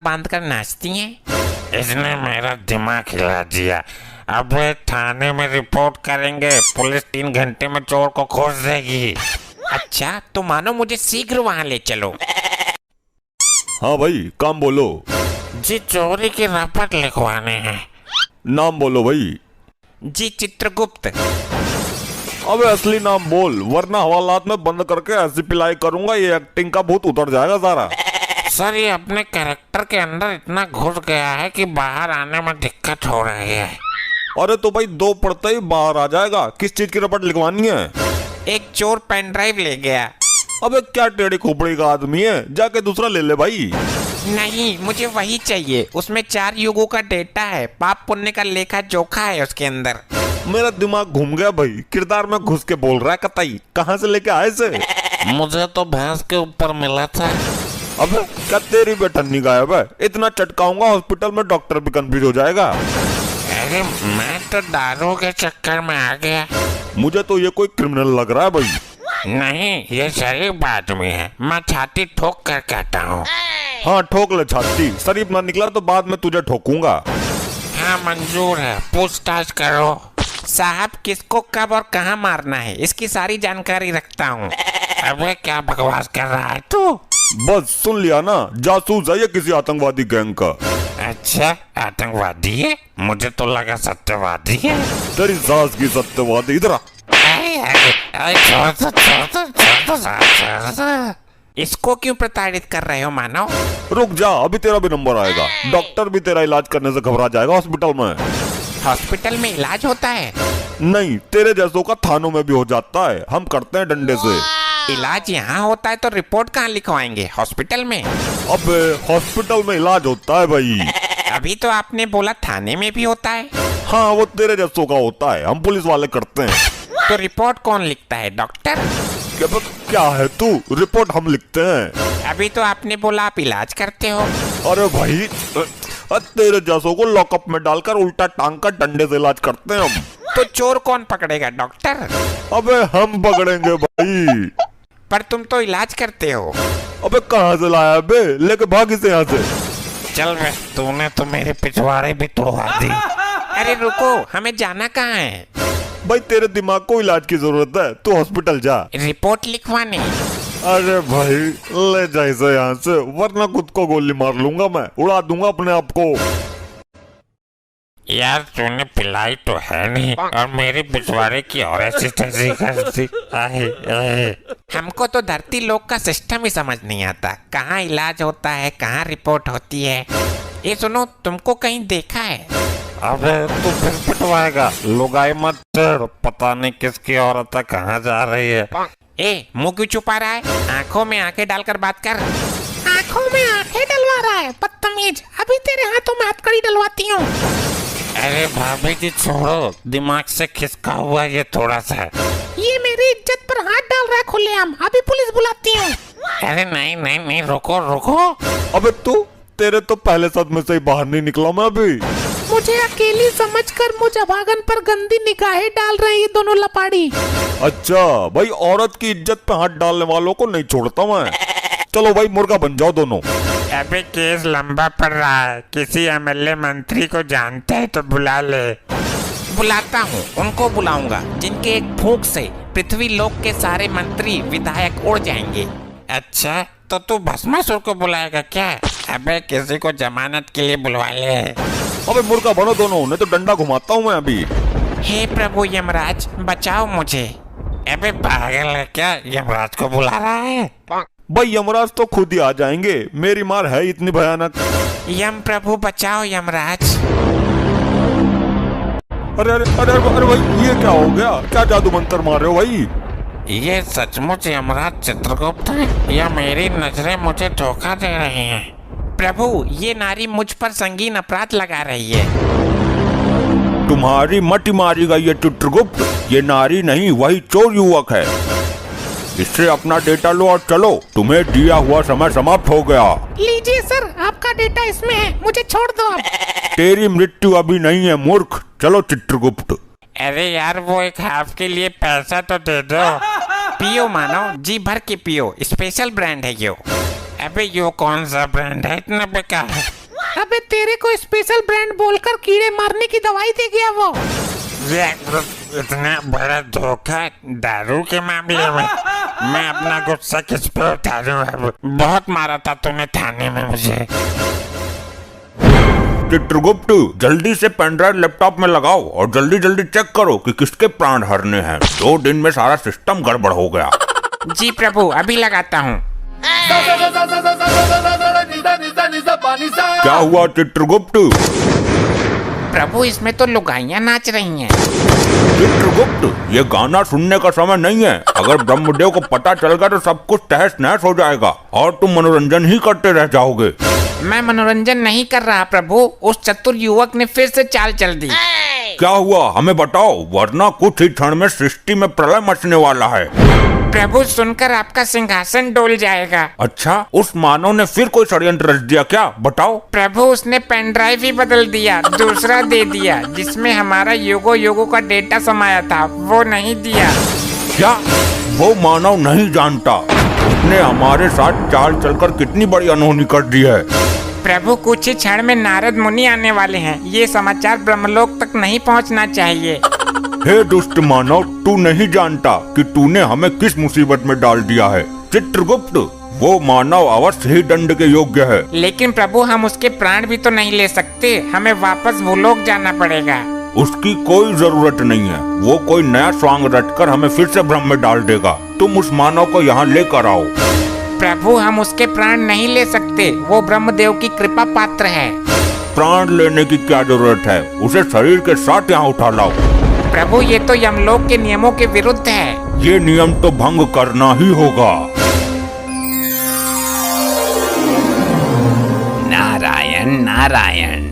बांधकर नाचती हैं। इसने मेरा दिमाग हिला दिया। अब वे थाने में रिपोर्ट करेंगे, पुलिस 3 घंटे में चोर को खोज देगी। अच्छा तो मानो मुझे शीघ्र वहाँ ले चलो। हाँ भाई, काम बोलो। जी चोरी की रपट लिखवाने हैं। नाम बोलो भाई। जी चित्रगुप्त। अबे असली नाम बोल, वरना हवालात में बंद करके ऐसी पिलाई करूंगा ये एक्टिंग का भूत उतर जाएगा सारा। सर ये अपने कैरेक्टर के अंदर इतना घुस गया है कि बाहर आने में दिक्कत हो रही है। अरे तो भाई 2 पढ़ते ही बाहर आ जाएगा। किस चीज की रपट लिखवानी है? एक चोर पेन ड्राइव ले गया। अबे क्या टेढ़ी खोपड़ी का आदमी है, जाके दूसरा ले ले भाई। नहीं, मुझे वही चाहिए। उसमें 4 युगों का डेटा है, पाप पुण्य का लेखा जोखा है उसके अंदर। मेरा दिमाग घूम गया भाई, किरदार में घुस के बोल रहा है कतई। कहाँ से लेके आए से? मुझे तो भैंस के ऊपर मिला था। अबे क्या तेरी बेटन्नी गायब है? इतना चटकाऊंगा हॉस्पिटल में डॉक्टर भी कंफ्यूज हो जाएगा। अरे मैं तो दारू के चक्कर में आ गया। मुझे तो ये कोई क्रिमिनल लग रहा है भाई। नहीं, ये शरीफ आदमी है। मैं छाती ठोक कर कहता हूँ। हाँ ठोक ले छाती, शरीफ ना निकला तो बाद में तुझे ठोकूंगा। हाँ मंजूर है, पूछताछ करो। साहब किसको कब और कहाँ मारना है, इसकी सारी जानकारी रखता हूँ। अबे क्या बकवास कर रहा है तू? बस सुन लिया ना, जासूस है ये किसी आतंकवादी गैंग का। अच्छा आतंकवादी है? मुझे तो लगा सत्यवादी है। तेरी सास की सत्यवादी। इधर आ। इसको क्यों प्रताड़ित कर रहे हो मानव? रुक जा, अभी तेरा भी नंबर आएगा। डॉक्टर भी तेरा इलाज करने से घबरा जाएगा हॉस्पिटल में। हॉस्पिटल में इलाज होता है? नहीं, तेरे जैसों का थानों में भी हो जाता है, हम करते हैं डंडे से। इलाज यहाँ होता है तो रिपोर्ट कहाँ लिखवाएंगे, हॉस्पिटल में? अबे हॉस्पिटल में इलाज होता है भाई। अभी तो आपने बोला थाने में भी होता है। हाँ वो तेरे जैसों का होता है, हम पुलिस वाले करते हैं। तो रिपोर्ट कौन लिखता है, डॉक्टर? क्या है तू? रिपोर्ट हम लिखते हैं। अभी तो आपने बोला आप इलाज करते हो। अरे भाई तेरे जैसों को लॉकअप में डालकर उल्टा टांग कर डंडे से इलाज करते हैं हम। तो चोर कौन पकड़ेगा, डॉक्टर? अबे हम पकड़ेंगे भाई। पर तुम तो इलाज करते हो। अबे कहाँ से लाया बे? लेके भागी से यहाँ से। चल बे, तूने तो मेरे पिछवाड़े भी तोड़वा दी। अरे रुको, हमें जाना कहाँ है? भाई तेरे दिमाग को इलाज की जरूरत है, तू हॉस्पिटल जा। रिपोर्ट लिखवाने? अरे भाई ले जा इसे यहाँ से, वरना खुद को गोली मार लूंगा मैं, उड़ा दूंगा अपने आप को। यार तूने पिलाई तो है नहीं और मेरी पिछवाड़े की और ऐसी तैसी करती। हमको तो धरती लोक का सिस्टम ही समझ नहीं आता, कहाँ इलाज होता है, कहाँ रिपोर्ट होती है। ये सुनो, तुमको कहीं देखा है? अबे तू फिर पिटवाएगा। लुगाई मत चढ़, पता नहीं किसकी औरत है, कहाँ जा रही है। ए मुंह क्यों छुपा रहा है? आंखों में आंखें डालकर बात कर। आंखों में आंखें डलवा रहा है, बदतमीज। अभी तेरे हाथों में हथकड़ी डलवाती हूँ। अरे भाभी जी छोड़ो, दिमाग से खिसका हुआ ये थोड़ा सा। ये मेरी इज्जत पर हाथ डाल रहा है खुलेआम, अभी पुलिस बुलाती हूँ। अरे नहीं नहीं नहीं, रुको रुको। अबे तू, तेरे तो पहले सदमे से ही बाहर नहीं निकला मैं अभी। मुझे अकेली समझकर मुझ अभागन पर गंदी निगाहें डाल रही है दोनों लपाड़ी। अच्छा भाई, औरत की इज्जत पे हाथ डालने वालों को नहीं छोड़ता मैं। चलो भाई मुर्गा बन जाओ दोनों। अबे केस लंबा पड़ रहा है, किसी एमएलए मंत्री को जानते है तो बुला ले। बुलाता हूँ, उनको बुलाऊंगा जिनके एक फूंक से पृथ्वी लोक के सारे मंत्री विधायक उड़ जाएंगे। अच्छा तो तू भस्मासुर को बुलाएगा क्या? अबे किसी को जमानत के लिए बुलवा ले। अबे मुर्गा बनो दोनों, नहीं तो डंडा घुमाता हूँ मैं अभी। हे प्रभु यमराज, बचाओ मुझे। अबे पागल है क्या, यमराज को बुला रहा है? भाई यमराज तो खुद ही आ जाएंगे, मेरी मार है इतनी भयानक। यम प्रभु बचाओ यमराज। अरे अरे अरे अरे भाई ये क्या हो गया? क्या जादू मंत्र मार रहे हो भाई? ये सचमुच यमराज चित्रगुप्त है या मेरी नजरें मुझे धोखा दे रही हैं? प्रभु ये नारी मुझ पर संगीन अपराध लगा रही है। तुम्हारी मटी मारेगा ये चित्रगुप्त, ये नारी नहीं वही चोर युवक है। इससे अपना डेटा लो और चलो, तुम्हें दिया हुआ समय समाप्त हो गया। लीजिए सर, आपका डेटा इसमें है, मुझे छोड़ दो अब। तेरी मृत्यु अभी नहीं है मूर्ख, चलो चित्रगुप्त। अरे यार वो एक हाफ के लिए पैसा तो दे दो। पियो मानो, जी भर के पियो, स्पेशल ब्रांड है ये। अबे यो कौन सा ब्रांड है इतना बेकार? अबे तेरे को स्पेशल ब्रांड बोलकर कीड़े मारने की दवाई दे गया वो। इतना बड़ा धोखा दारू के मामले में। मैं अपना गुस्सा किस पे उतारूं अब? बहुत मारा था तूने थाने में मुझे। चित्रगुप्त, जल्दी से पेनड्राइव लैपटॉप में लगाओ और जल्दी जल्दी चेक करो कि किसके प्राण हरने हैं। 2 दिन में सारा सिस्टम गड़बड़ हो गया। जी प्रभु, अभी लगाता हूँ। क्या हुआ चित्रगुप्त? प्रभु, इसमें तो लुगाइयाँ नाच रही हैं। चित्रगुप्त, ये गाना सुनने का समय नहीं है। अगर ब्रह्मदेव को पता चल गया तो सब कुछ तहस नहस हो जाएगा और तुम मनोरंजन ही करते रह जाओगे। मैं मनोरंजन नहीं कर रहा प्रभु, उस चतुर युवक ने फिर से चाल चल दी। क्या हुआ हमें बताओ, वरना कुछ ही क्षण में सृष्टि में प्रलय मचने वाला है। प्रभु, सुनकर आपका सिंहासन डोल जाएगा। अच्छा, उस मानव ने फिर कोई षड्यंत्र रच दिया क्या? बताओ। प्रभु, उसने पेन ड्राइव ही बदल दिया, दूसरा दे दिया जिसमें हमारा युगों का डेटा समाया था, वो नहीं दिया। क्या वो मानव नहीं जानता उसने हमारे साथ चाल चलकर कितनी बड़ी अनहोनी कर दी है? प्रभु, कुछ ही क्षण में नारद मुनि आने वाले हैं। ये समाचार ब्रह्मलोक तक नहीं पहुंचना चाहिए। हे दुष्ट मानव, तू नहीं जानता कि तूने हमें किस मुसीबत में डाल दिया है। चित्रगुप्त, वो मानव अवश्य ही दंड के योग्य है। लेकिन प्रभु, हम उसके प्राण भी तो नहीं ले सकते, हमें वापस भूलोक जाना पड़ेगा। उसकी कोई जरूरत नहीं है। वो कोई नया स्वांग रचकर हमें फिर से भ्रम में डाल देगा। तुम उस मानव को यहाँ लेकर आओ। प्रभु, हम उसके प्राण नहीं ले सकते, वो ब्रह्मदेव की कृपा पात्र है। प्राण लेने की क्या जरूरत है? उसे शरीर के साथ यहाँ उठा लाओ। प्रभु, ये तो यमलोक के नियमों के विरुद्ध है। ये नियम तो भंग करना ही होगा। नारायण नारायण।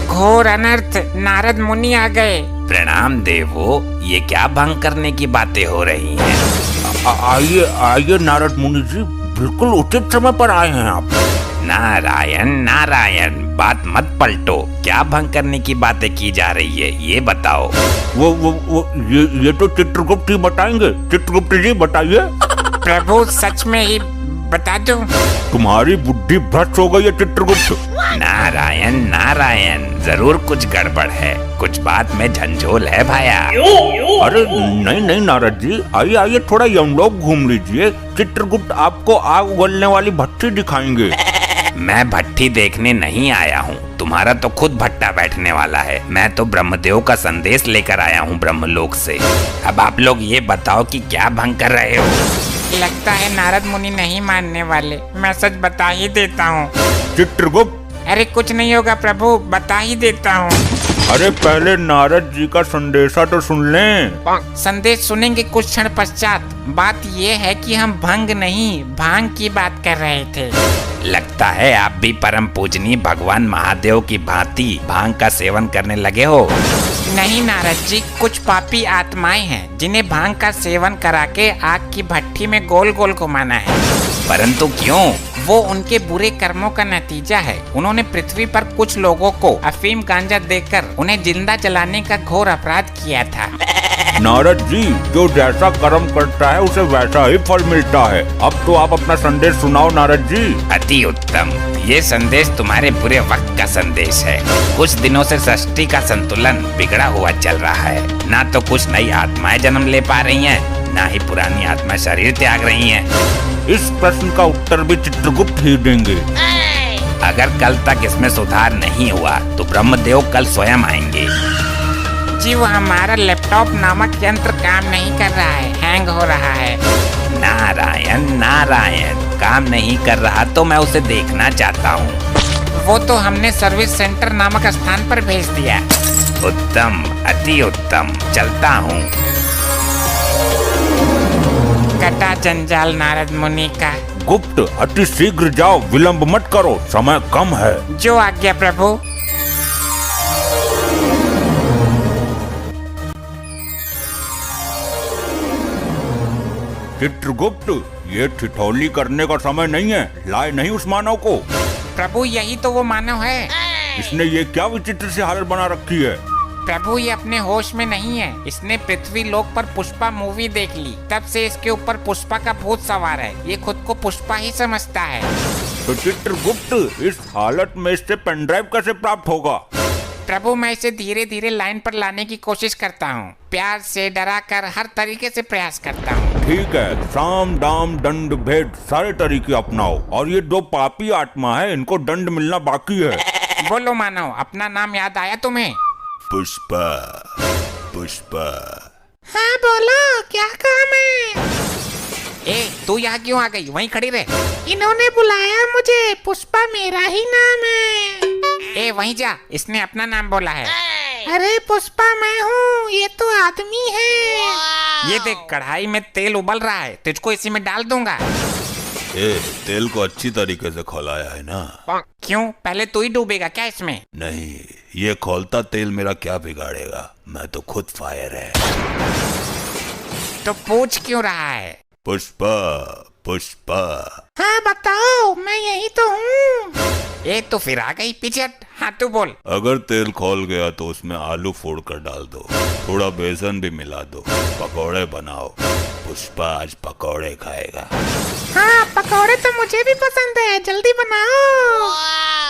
घोर अनर्थ, नारद मुनि आ गए। प्रणाम देवो, ये क्या भंग करने की बातें हो रही हैं? आइए आइए नारद मुनि जी, बिल्कुल उचित समय पर आए हैं आप। नारायण नारायण, बात मत पलटो। क्या भंग करने की बातें की जा रही है, ये बताओ। ये तो चित्रगुप्त ही बताएंगे। चित्रगुप्त जी बताइए। प्रभु, सच में ही बता दो। तुम्हारी बुद्धि भ्रष्ट हो गई है चित्रगुप्त। नारायण नारायण, जरूर कुछ गड़बड़ है, कुछ बात में झंझोल है भाया। अरे नहीं नहीं नारद जी, आइए आइए, थोड़ा यमलोक घूम लीजिए। चित्रगुप्त आपको आग उगलने वाली भट्टी दिखाएंगे। मैं भट्टी देखने नहीं आया हूँ, तुम्हारा तो खुद भट्टा बैठने वाला है। मैं तो ब्रह्मदेव का संदेश लेकर आया हूँ ब्रह्मलोक से। अब आप लोग ये बताओ कि क्या भंग कर रहे हो? लगता है नारद मुनि नहीं मानने वाले, मैं सच बता ही देता हूँ। चित्रगुप्त, अरे कुछ नहीं होगा प्रभु, बता ही देता हूँ। अरे पहले नारद जी का संदेशा तो सुन लें। संदेश सुनेंगे कुछ क्षण पश्चात। बात ये है कि हम भंग नहीं, भांग की बात कर रहे थे। लगता है आप भी परम पूजनीय भगवान महादेव की भांति भांग का सेवन करने लगे हो। नहीं नारद जी, कुछ पापी आत्माएं हैं जिन्हें भांग का सेवन करा के आग की भट्टी में गोल गोल घुमाना है। परंतु क्यों? वो उनके बुरे कर्मों का नतीजा है। उन्होंने पृथ्वी पर कुछ लोगों को अफीम गांजा देकर उन्हें जिंदा जलाने का घोर अपराध किया था। नारद जी, जो जैसा कर्म करता है उसे वैसा ही फल मिलता है। अब तो आप अपना संदेश सुनाओ नारद जी। अति उत्तम, ये संदेश तुम्हारे बुरे वक्त का संदेश है। कुछ दिनों से सृष्टि का संतुलन बिगड़ा हुआ चल रहा है। ना तो कुछ नई आत्माएं जन्म ले पा रही हैं, ना ही पुरानी आत्मा शरीर त्याग रही हैं। इस प्रश्न का उत्तर भी चित्रगुप्त ही देंगे। अगर कल तक इसमें सुधार नहीं हुआ तो ब्रह्मदेव कल स्वयं आएंगे। जी, वो हमारा लैपटॉप नामक यंत्र काम नहीं कर रहा है, हैंग हो रहा है। नारायण नारायण, काम नहीं कर रहा तो मैं उसे देखना चाहता हूँ। वो तो हमने सर्विस सेंटर नामक स्थान पर भेज दिया। उत्तम, अति उत्तम, चलता हूँ। कटा जंजाल नारद मुनि का। गुप्त, अति शीघ्र जाओ, विलंब मत करो, समय कम है। जो आज्ञा प्रभु। चित्रगुप्त, ये ठिठौली करने का समय नहीं है। लाए नहीं उस मानव को। प्रभु, यही तो वो मानव है। इसने ये क्या विचित्र सी हालत बना रखी है? प्रभु, ये अपने होश में नहीं है। इसने पृथ्वी लोक पर पुष्पा मूवी देख ली, तब से इसके ऊपर पुष्पा का भूत सवार है। ये खुद को पुष्पा ही समझता है। तो चित्रगुप्त इस हालत में इससे पेन ड्राइव कैसे प्राप्त होगा? प्रभु मैं इसे धीरे धीरे लाइन पर लाने की कोशिश करता हूँ, प्यार से डरा कर हर तरीके से प्रयास करता हूँ। ठीक है, साम दाम दंड भेद सारे तरीके अपनाओ, और ये दो पापी आत्मा है, इनको दंड मिलना बाकी है। बोलो मानव, अपना नाम याद आया तुम्हें? पुष्पा, पुष्पा। हाँ बोलो, क्या काम है? ए तू यहाँ क्यों आ गई? वहीं खड़ी रहे। इन्होंने बुलाया मुझे, पुष्पा मेरा ही नाम है। ए वहीं जा, इसने अपना नाम बोला है। अरे पुष्पा मैं हूँ, ये तो आदमी है। ये देख कढ़ाई में तेल उबल रहा है, तुझको इसी में डाल दूंगा। ए, तेल को अच्छी तरीके से खौलाया है ना? क्यों, पहले तू ही डूबेगा क्या इसमें? नहीं, ये खौलता तेल मेरा क्या बिगाड़ेगा, मैं तो खुद फायर है। तो पूछ क्यों रहा है? पुष्पा, पुष्पा। हाँ बताओ, मैं यही तो हूँ। ए तो फिर आ गई, पीछे हट। हाँ तू बोल। अगर तेल खौल गया तो उसमें आलू फोड़ कर डाल दो, थोड़ा बेसन भी मिला दो, पकौड़े बनाओ। पुष्पा आज पकौड़े खाएगा। हाँ पकौड़े तो मुझे भी पसंद है, जल्दी बनाओ।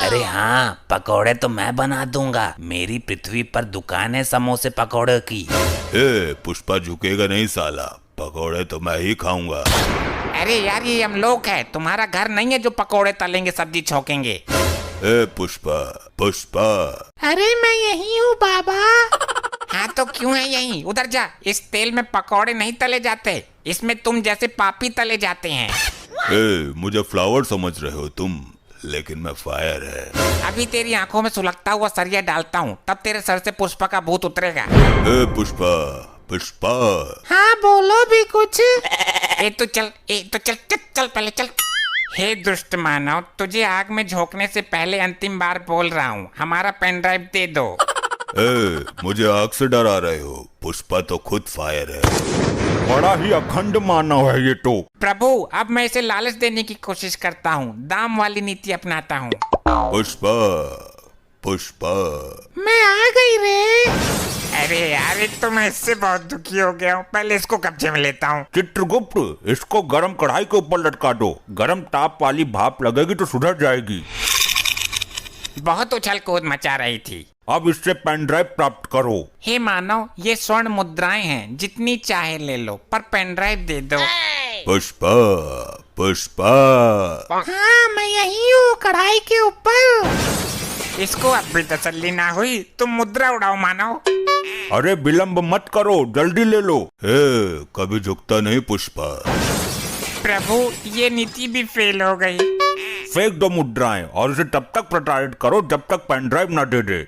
अरे हाँ, पकौड़े तो मैं बना दूंगा, मेरी पृथ्वी पर दुकान है समोसे पकौड़े की। ए, पुष्पा झुकेगा नहीं साला, पकौड़े तो मैं ही खाऊंगा। अरे यार ये हम लोग है, तुम्हारा घर नहीं है जो पकौड़े तलेंगे सब्जी छौकेंगे। ए पुष्पा, पुष्पा। अरे मैं यही हूँ बाबा। हाँ तो क्यों है यही? उधर जा, इस तेल में पकौड़े नहीं तले जाते, इसमें तुम जैसे पापी तले जाते हैं। ए, मुझे फ्लावर समझ रहे हो तुम, लेकिन मैं फायर है। अभी तेरी आंखों में सुलगता हुआ सरिया डालता हूँ, तब तेरे सर से पुष्पा का भूत उतरेगा। ए पुष्पा, पुष्पा। हाँ बोलो भी कुछ। ए तो चल, चल पहले चल। हे दुष्ट मानव, तुझे आग में झोंकने से पहले अंतिम बार बोल रहा हूँ, हमारा पेन ड्राइव दे दो। ए, मुझे आग से डरा रहे हो? पुष्पा तो खुद फायर है, बड़ा ही अखंड मानव है ये तो। प्रभु अब मैं इसे लालच देने की कोशिश करता हूँ, दाम वाली नीति अपनाता हूँ। पुष्पा, पुष्पा। मैं आ गई रे। अरे यार तो मैं इससे बहुत दुखी हो गया हूँ, पहले इसको कब्जे में लेता हूँ। चित्रगुप्त, इसको गरम कढ़ाई के ऊपर लटका दो, गरम ताप वाली भाप लगेगी तो सुधर जाएगी। बहुत उछल कूद मचा रही थी। अब इससे पेन ड्राइव प्राप्त करो। हे मानव, ये स्वर्ण मुद्राएं हैं, जितनी चाहे ले लो, पर पेन ड्राइव दे दो। पुष्पा, पुष्पा। हाँ मैं यही हूँ, कढ़ाई के ऊपर। इसको अब भी तसल्ली ना हुई, तुम मुद्रा उड़ाओ मानव। अरे विलंब मत करो, जल्दी ले लो। हे, कभी झुकता नहीं पुष्पा। प्रभु ये नीति भी फेल हो गई। फेंक दो मुद्राएं और इसे तब तक प्रताड़ित करो जब तक पेन ड्राइव न दे दे।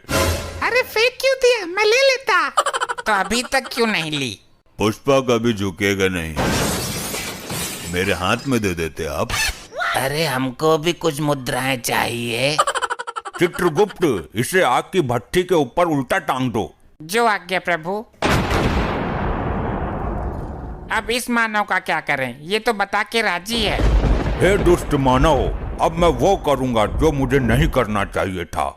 अरे फेंक क्यों दिया, मैं ले लेता। तो अभी तक क्यों नहीं ली? पुष्पा कभी झुकेगा नहीं, मेरे हाथ में दे देते आप। अरे हमको भी कुछ मुद्राएं चाहिए। चित्रगुप्त, इसे आग की भट्टी के ऊपर उल्टा टांग दो। जो आज्ञा प्रभु। अब इस मानव का क्या करें, ये तो बता के राजी है। हे दुष्ट मानव, अब मैं वो करूंगा जो मुझे नहीं करना चाहिए था।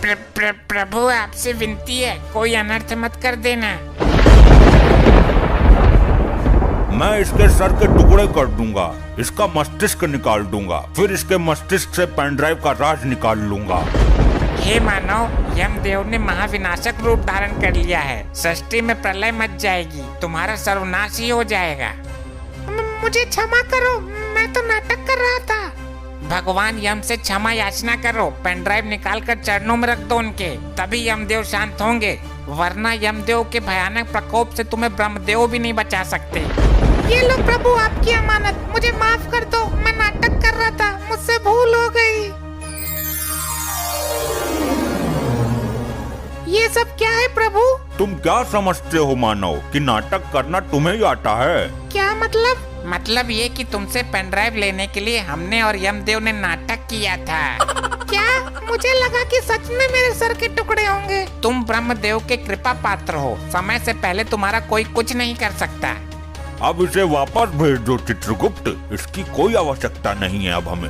प्रभु आपसे विनती है, कोई अनर्थ मत कर देना। मैं इसके सर के टुकड़े कर दूंगा, इसका मस्तिष्क निकाल दूंगा, फिर इसके मस्तिष्क से पेन ड्राइव का राज निकाल लूंगा। हे मानव, यमदेव ने महाविनाशक रूप धारण कर लिया है, सृष्टि में प्रलय मच जाएगी, तुम्हारा सर्वनाश ही हो जाएगा। मुझे क्षमा करो, मैं तो नाटक कर रहा था। भगवान यम से क्षमा याचना करो, पेन ड्राइव निकाल कर चरणों में रख दो उनके, तभी यमदेव शांत होंगे, वरना यमदेव के भयानक प्रकोप से तुम्हें ब्रह्मदेव भी नहीं बचा सकते। ये लो प्रभु आपकी अमानत, मुझे माफ कर दो, मैं नाटक कर रहा था, मुझसे भूल हो गई। ये सब क्या है प्रभु? तुम क्या समझते हो मानव कि नाटक करना तुम्हें ही आता है? क्या मतलब? मतलब ये कि तुमसे पेन ड्राइव लेने के लिए हमने और यमदेव ने नाटक किया था। क्या? मुझे लगा कि सच में मेरे सर के टुकड़े होंगे। तुम ब्रह्मदेव के कृपा पात्र हो, समय से पहले तुम्हारा कोई कुछ नहीं कर सकता। अब इसे वापस भेज दो चित्रगुप्त, इसकी कोई आवश्यकता नहीं है अब हमें।